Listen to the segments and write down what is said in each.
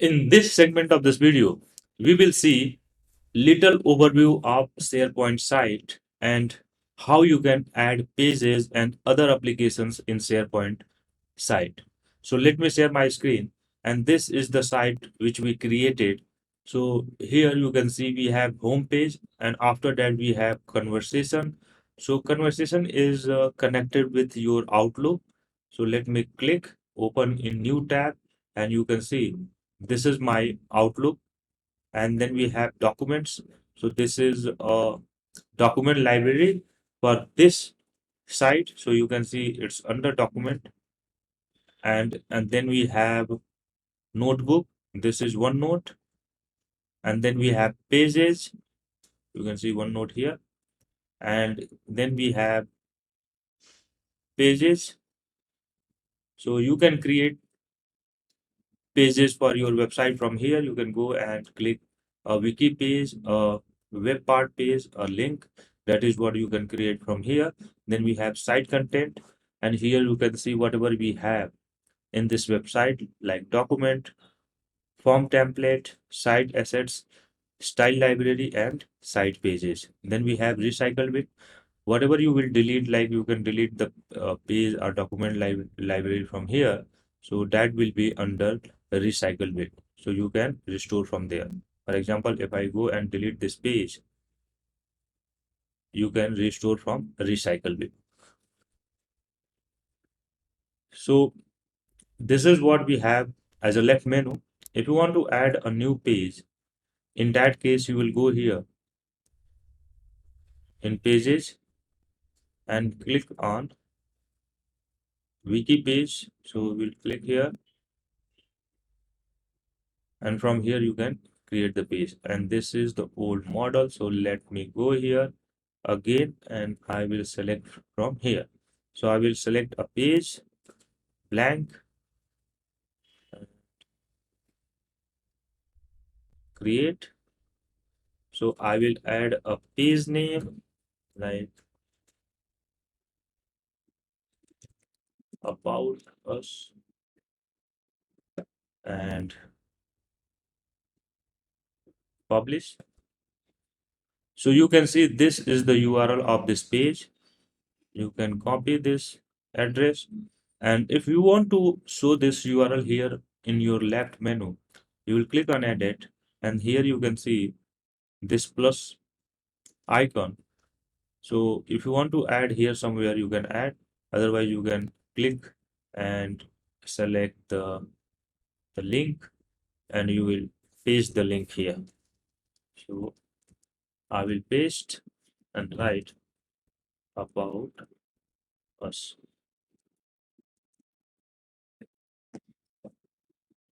In this segment of this video, we will see little overview of SharePoint site and how you can add pages and other applications in SharePoint site. So let me share my screen, and this is the site which we created. So here you can see we have home page, and after that we have conversation. So conversation is connected with your Outlook. So let me click open in new tab, and you can see this is my Outlook. And then we have documents. So this is a document library for this site. So you can see it's under document, and then we have notebook. This is OneNote, and then we have pages. You can see OneNote here, and then we have pages. So you can create pages for your website from here. You can go and click a wiki page, a web part page, a link. That is what you can create from here. Then we have site content, and here you can see whatever we have in this website, like document, form template, site assets, style library, and site pages. Then we have recycle bin. Whatever you will delete, like you can delete the page or document library from here. So that will be under the recycle bin. So you can restore from there. For example, if I go and delete this page, you can restore from recycle bin. So this is what we have as a left menu. If you want to add a new page, in that case, you will go here in pages and click on wiki page. So we'll click here, and from here you can create the page. And this is the old model. So let me go here again, and I will select from here. So I will select a page blank, create. So I will add a page name like about us, and publish. So you can see this is the URL of this page. You can copy this address, and if you want to show this URL here in your left menu, you will click on edit, and here you can see this plus icon. So if you want to add here somewhere, you can add. Otherwise you can click and select the link, and you will paste the link here. So I will paste and write about us,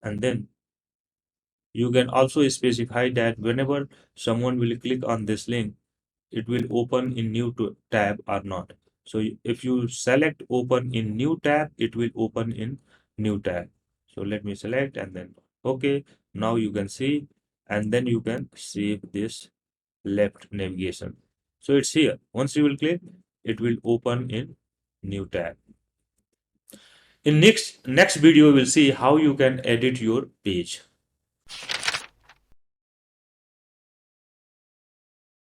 and then you can also specify that whenever someone will click on this link, it will open in new tab or not. So if you select open in new tab, it will open in new tab. So let me select and then okay. Now you can see, and then you can save this left navigation. So it's here. Once you will click, it will open in new tab. In next video, we'll see how you can edit your page.